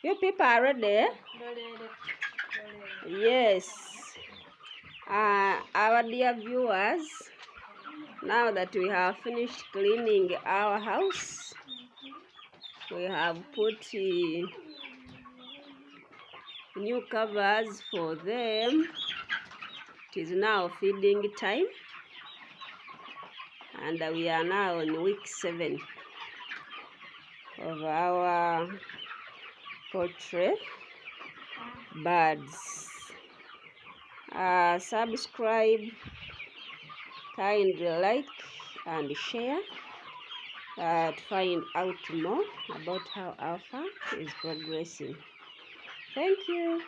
You people are ready? Yes. Our dear viewers, now that we have finished cleaning our house, we have put new covers for them. It is now feeding time, and we are now on week 7 of our poultry birds. Subscribe, kindly like and share to find out more about how our farm is progressing. Thank you.